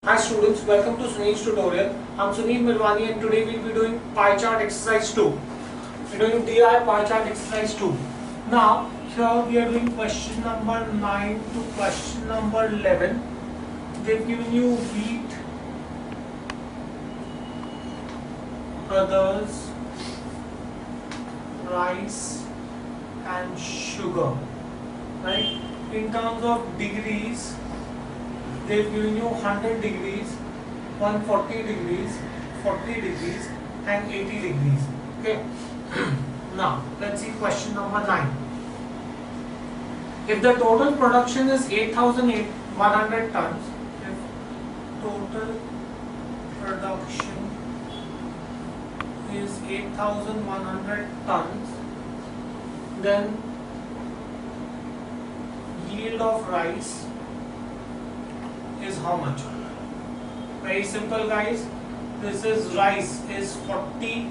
Hi students, welcome to Sunil's tutorial. I'm Sunil Milwani and today we'll be doing pie chart exercise 2. We're doing DI pie chart exercise 2. Now, here we are doing question number 9 to question number 11. They've given you wheat, others, rice and sugar. Right? In terms of degrees, they've given you 100 degrees, 140 degrees, 40 degrees and 80 degrees. Okay. Now, let's see question number 9. If the total production is 8,100 tons, if total production is 8,100 tons, then yield of rice is how much? Very simple, guys. This is rice is 40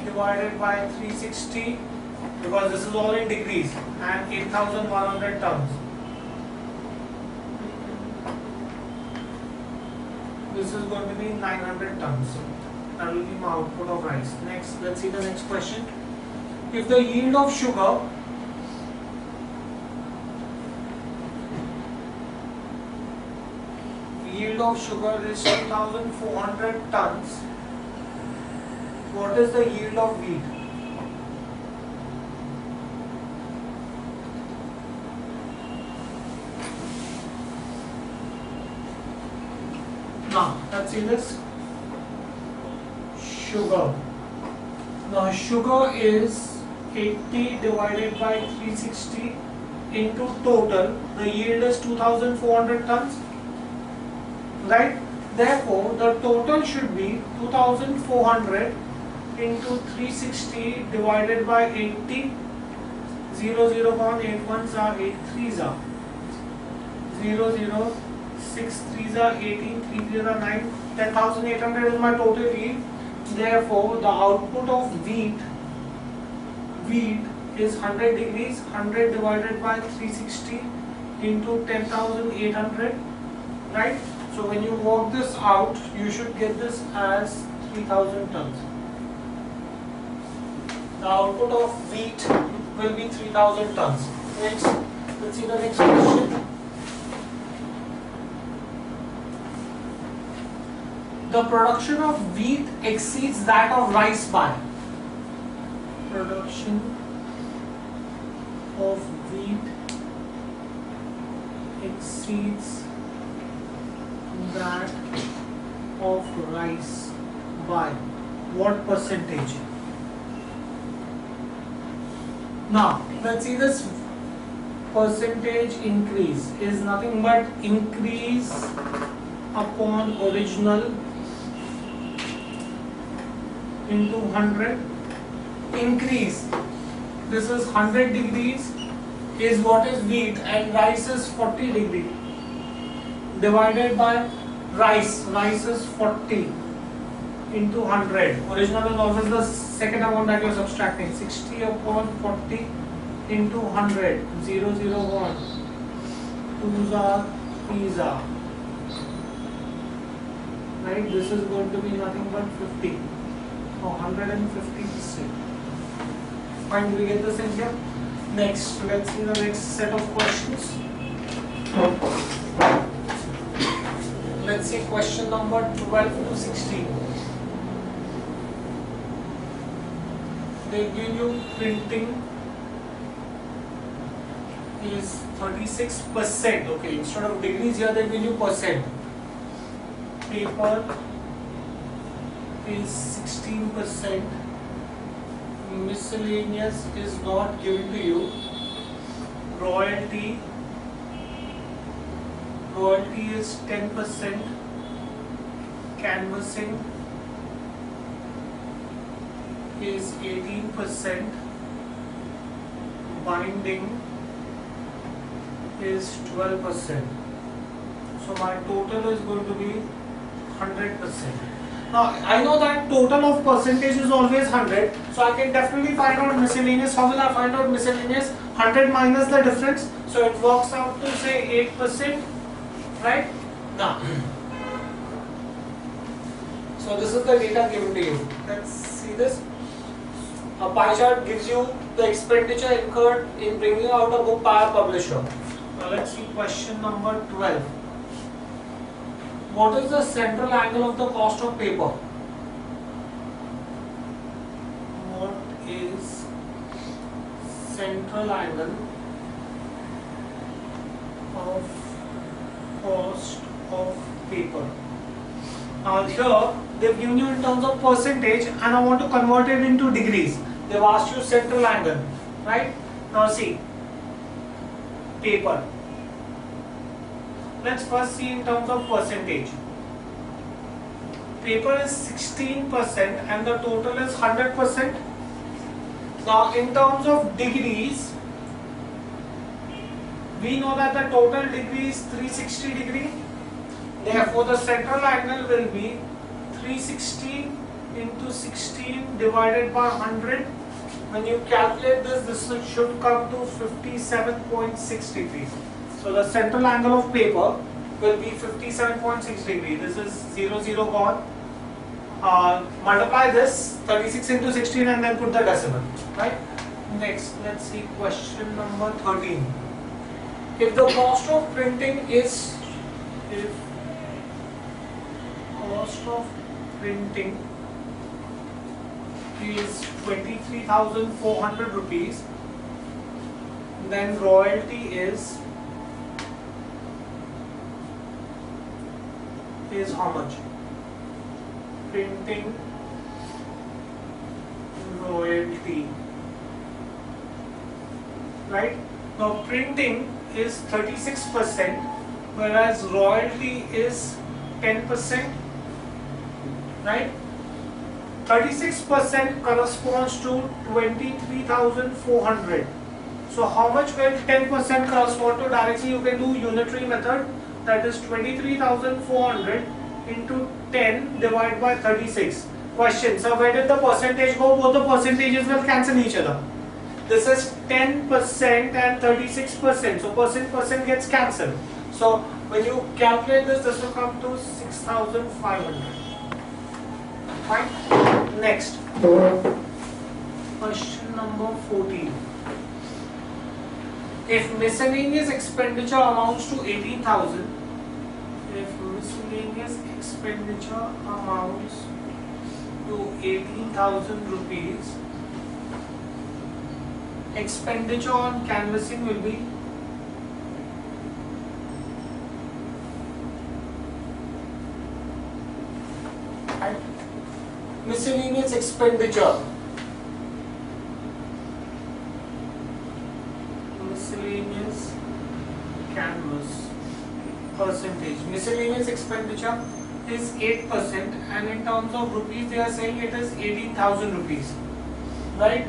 divided by 360 because this is all in degrees and 8,100 tons. This is going to be 900 tons. That will be my output of rice. Next, let's see the next question. If the yield of sugar is 2,400 tons, what is the yield of wheat? Now, let's see this. Sugar. Now, sugar is 80 divided by 360 into total. The yield is 2,400 tons. Right? Therefore, the total should be 2,400 into 360 divided by 80. 0, 0, 1, 8 ones are 8 threes are 0, 0, 6 threes are 18, 3 threes are 9. 10,800 is my total yield. Therefore, the output of wheat is 100 degrees. 100 divided by 360 into 10,800. Right? So when you work this out, you should get this as 3,000 tons. The output of wheat will be 3,000 tons. Next, let's see the next question. The production of wheat exceeds that of rice by. Production of wheat exceeds that of rice by what percentage? Now, let's see this percentage increase is nothing but increase upon original into 100. Increase. This is 100 degrees is what is wheat and rice is 40 degrees. Divided by rice is 40 into 100. Original is always the second amount that you are subtracting. 60 upon 40 into 100. 0, 0, 1. 2s are, 3s are. Right? This is going to be nothing but 50. So 150%. Fine, we get this in here. Next, let's see the next set of questions. Let's see question number 12 to 16. They give you printing is 36%. Okay, instead of degrees here they give you percent. Paper is 16%. Miscellaneous is not given to you. Royalty is 10%, canvassing is 18%, binding is 12%. So my total is going to be 100%. Now I know that total of percentage is always 100, so I can definitely find out miscellaneous. How will I find out miscellaneous? 100 minus the difference, so it works out to say 8%, right? Now, so this is the data given to you. Let's see this. A pie chart gives you the expenditure incurred in bringing out a book by a publisher. Now let's see question number 12. What is the central angle of the cost of paper? What is central angle of cost of paper? Now here they've given you in terms of percentage and I want to convert it into degrees. They've asked you central angle, right? Now see, paper. Let's first see in terms of percentage. Paper is 16% and the total is 100%. Now in terms of degrees, we know that the total degree is 360 degree. Therefore the central angle will be 360 into 16 divided by 100. When you calculate this should come to 57.6 degrees. So the central angle of paper will be 57.6 degrees. This is 0, 0 gone. Multiply this 36 into 16 and then put the decimal. Right? Next, let's see question number 13. If the cost of printing is is 23,400 rupees, then royalty is how much? Printing royalty, right? Now printing is 36%, whereas royalty is 10%, right? 36% corresponds to 23,400. So how much will 10% correspond to? Directly you can do unitary method, that is 23,400 into 10 divided by 36. Question, so where did the percentage go? Both the percentages will cancel each other. This is 10% and 36%, so percent gets cancelled. So when you calculate this will come to 6,500. Fine. Next, question number 14. If miscellaneous expenditure amounts to 18,000, if miscellaneous expenditure amounts to 18,000 rupees, expenditure on canvassing will be miscellaneous expenditure. Miscellaneous canvas percentage. Miscellaneous expenditure is 8% and in terms of rupees they are saying it is 18,000 rupees. Right?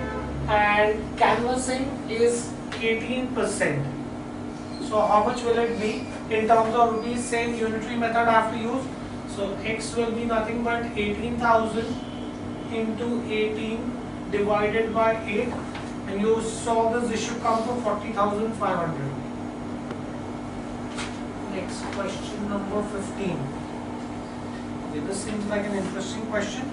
And canvassing is 18%. So how much will it be in terms of rupees? Same unitary method I have to use. So x will be nothing but 18,000 into 18 divided by 8, and you saw this should come to 40,500. Next, question number 15. Okay, this seems like an interesting question.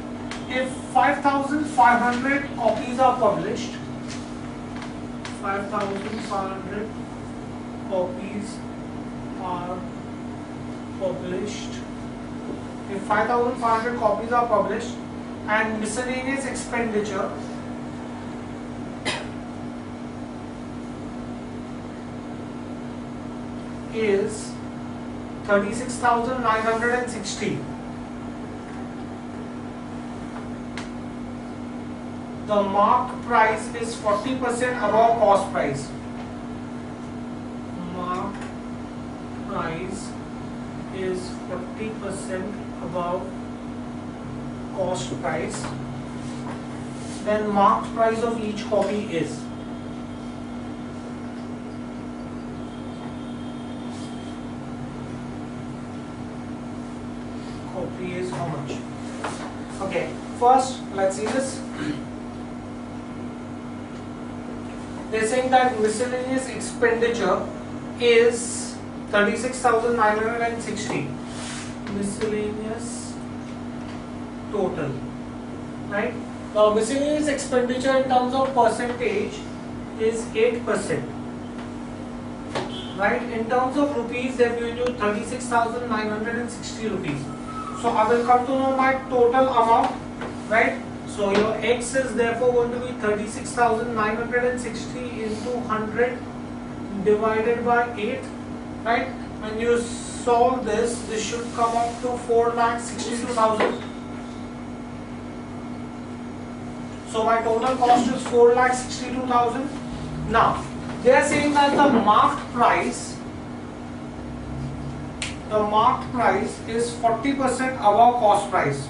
If 5,500 copies are published, 5,500 copies are published. If 5,500 copies are published and miscellaneous expenditure is 36,960, the mark price is 40% above cost price. Mark price is 40% above cost price. Then marked price of each copy is how much? Okay, first let's see this. They're saying that miscellaneous expenditure is 36,960. miscellaneous total, right? Now miscellaneous expenditure in terms of percentage is 8%, right? In terms of rupees, they've given you 36,960 rupees. So I will come to know my total amount, right? So your X is therefore going to be 36,960 into 100 divided by 8, right? When you solve this, this should come up to 4,62,000. So my total cost is 4,62,000. Now they are saying that the marked price is 40% above cost price.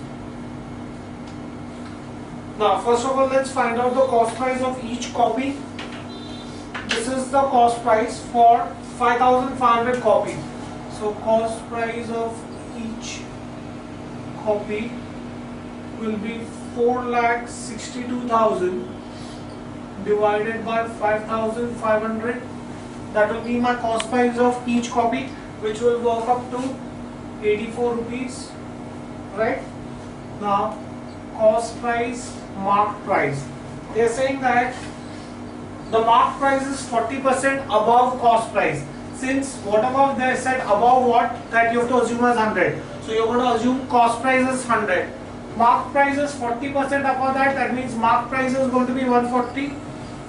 Now first of all, let's find out the cost price of each copy. This is the cost price for 5,500 copies. So cost price of each copy will be 4,62,000 divided by 5,500. That will be my cost price of each copy, which will work up to 84 rupees, right? Now cost price, marked price. They are saying that the marked price is 40% above cost price. Since whatever they said above what, that you have to assume as 100. So you're going to assume cost price is 100. Marked price is 40% above that. That means marked price is going to be 140,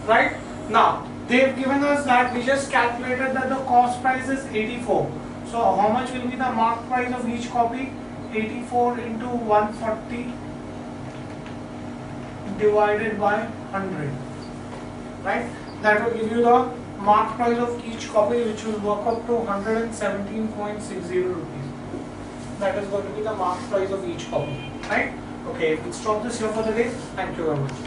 right? Now they've given us that we just calculated that the cost price is 84. So how much will be the marked price of each copy? 84 into 140 divided by 100, right? That will give you the marked price of each copy, which will work up to 117.60 rupees. That is going to be the marked price of each copy, right? Okay, let's stop this here for the day. Thank you very much.